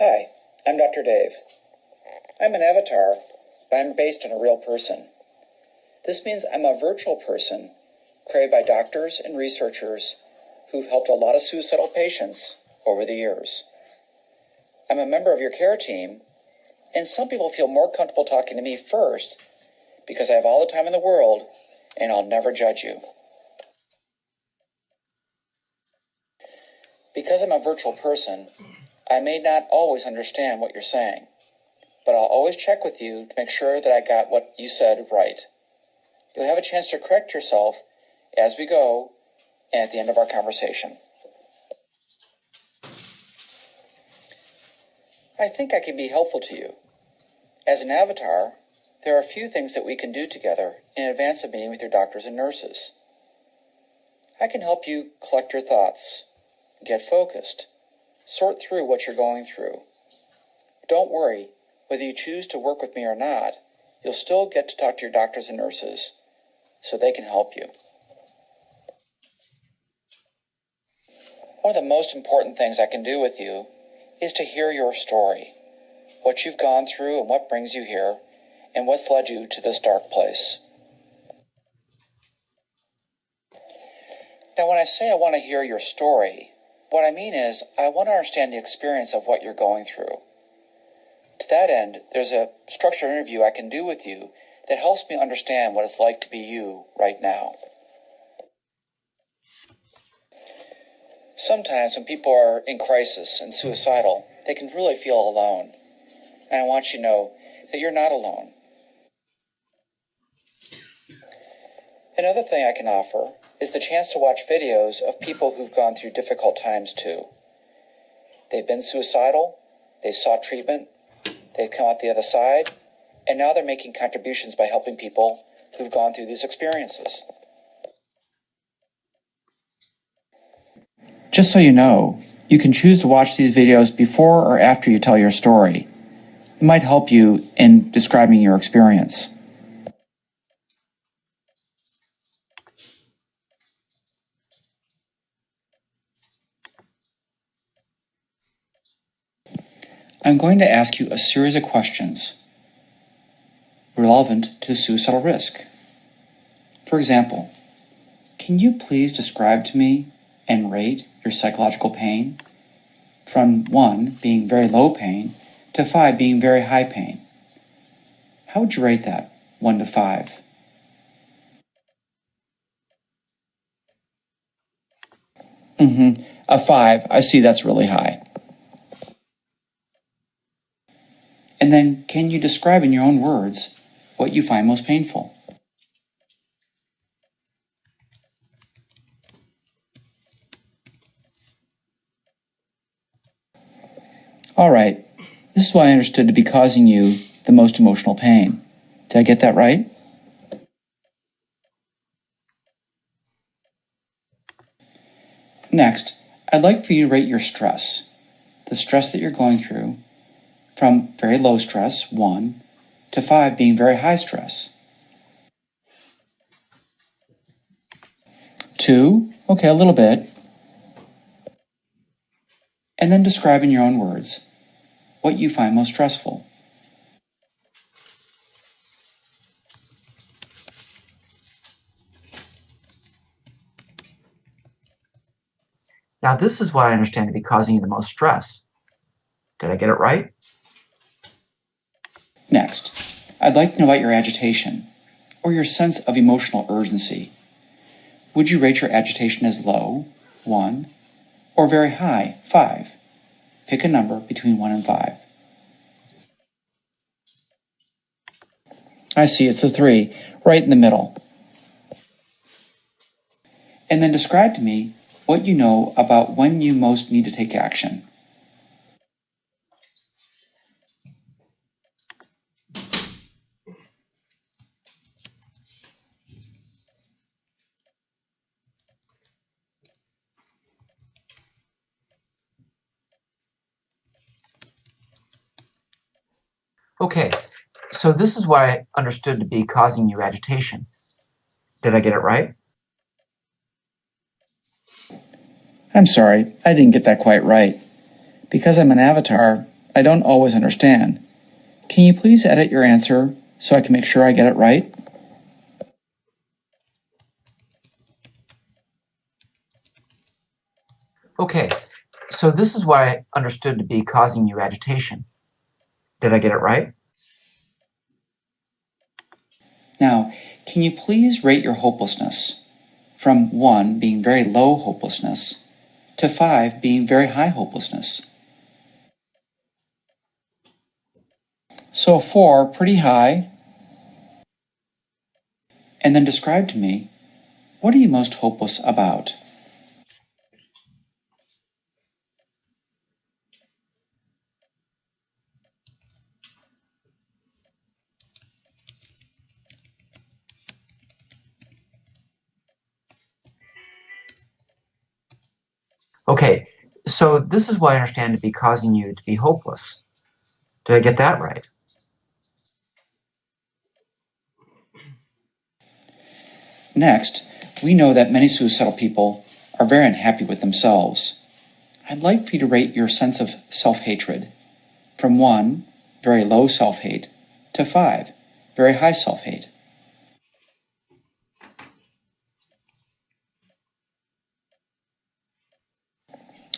Hi, I'm Dr. Dave. I'm an avatar, but I'm based on a real person. This means I'm a virtual person created by doctors and researchers who've helped a lot of suicidal patients over the years. I'm a member of your care team, and some people feel more comfortable talking to me first because I have all the time in the world and I'll never judge you. Because I'm a virtual person, I may not always understand what you're saying, but I'll always check with you to make sure that I got what you said right. You'll have a chance to correct yourself as we go and at the end of our conversation. I think I can be helpful to you. As an avatar, there are a few things that we can do together in advance of meeting with your doctors and nurses. I can help you collect your thoughts, get focused, sort through what you're going through. Don't worry, whether you choose to work with me or not, you'll still get to talk to your doctors and nurses so they can help you. One of the most important things I can do with you is to hear your story, what you've gone through and what brings you here, and what's led you to this dark place. Now, when I say I want to hear your story, what I mean is I want to understand the experience of what you're going through. To that end, there's a structured interview I can do with you that helps me understand what it's like to be you right now. Sometimes when people are in crisis and suicidal, they can really feel alone. And I want you to know that you're not alone. Another thing I can offer is the chance to watch videos of people who've gone through difficult times too. They've been suicidal, they've sought treatment, they've come out the other side, and now they're making contributions by helping people who've gone through these experiences. Just so you know, you can choose to watch these videos before or after you tell your story. It might help you in describing your experience. I'm going to ask you a series of questions relevant to suicidal risk. For example, can you please describe to me and rate your psychological pain from 1 being very low pain to 5 being very high pain? How would you rate that, 1 to 5? A 5, I see that's really high. And then can you describe in your own words what you find most painful? All right, this is what I understood to be causing you the most emotional pain. Did I get that right? Next, I'd like for you to rate your stress, the stress that you're going through, from very low stress, 1, to 5 being very high stress. 2, okay, a little bit. And then describe in your own words what you find most stressful. Now, this is what I understand to be causing you the most stress. Did I get it right? Next, I'd like to know about your agitation or your sense of emotional urgency. Would you rate your agitation as low, 1, or very high, 5? Pick a number between 1 and 5. I see, it's a 3, right in the middle. And then describe to me what you know about when you most need to take action. Okay, so this is what I understood to be causing you agitation. Did I get it right? I'm sorry, I didn't get that quite right. Because I'm an avatar, I don't always understand. Can you please edit your answer so I can make sure I get it right? Okay, so this is what I understood to be causing you agitation. Did I get it right? Now, can you please rate your hopelessness from 1 being very low hopelessness to 5 being very high hopelessness? So 4, pretty high. And then describe to me, what are you most hopeless about? Okay, so this is what I understand to be causing you to be hopeless. Did I get that right? Next, we know that many suicidal people are very unhappy with themselves. I'd like for you to rate your sense of self-hatred from 1, very low self-hate, to 5, very high self-hate.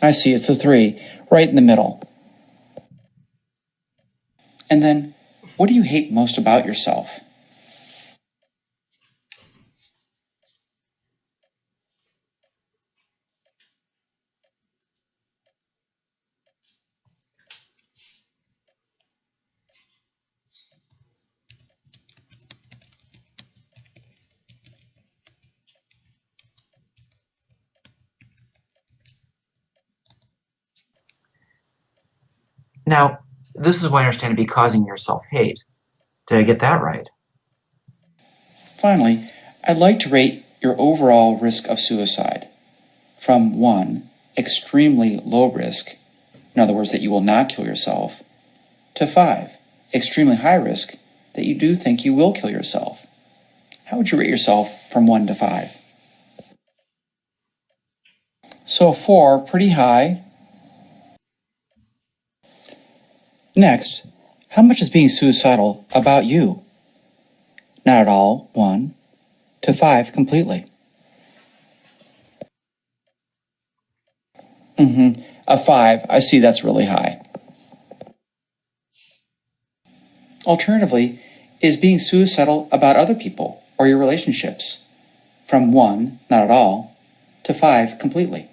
I see, it's a 3, right in the middle. And then, what do you hate most about yourself? Now, this is what I understand to be causing your self-hate. Did I get that right? Finally, I'd like to rate your overall risk of suicide from 1, extremely low risk, in other words, that you will not kill yourself, to 5, extremely high risk, that you do think you will kill yourself. How would you rate yourself from 1 to 5? So 4, pretty high. Next, how much is being suicidal about you? Not at all, 1, to 5, completely. A 5, I see that's really high. Alternatively, is being suicidal about other people or your relationships? From 1, not at all, to 5, completely.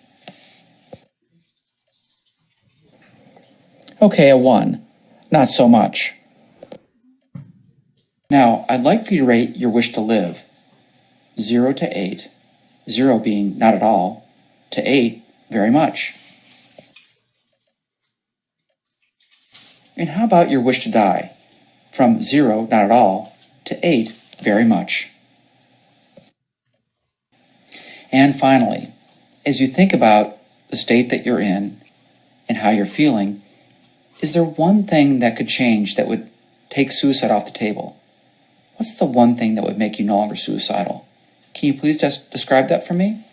Okay, a 1, not so much. Now, I'd like for you to rate your wish to live, 0 to 8, 0 being not at all, to 8, very much. And how about your wish to die, from 0, not at all, to 8, very much. And finally, as you think about the state that you're in and how you're feeling, is there one thing that could change that would take suicide off the table? What's the one thing that would make you no longer suicidal? Can you please describe that for me?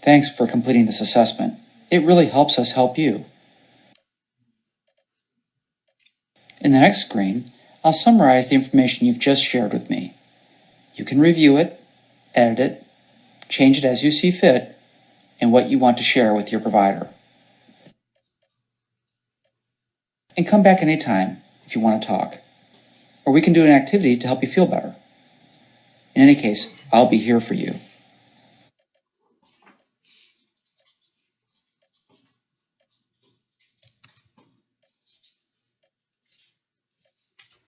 Thanks for completing this assessment. It really helps us help you. In the next screen, I'll summarize the information you've just shared with me. You can review it, edit it, change it as you see fit, and what you want to share with your provider. And come back anytime if you want to talk, or we can do an activity to help you feel better. In any case, I'll be here for you.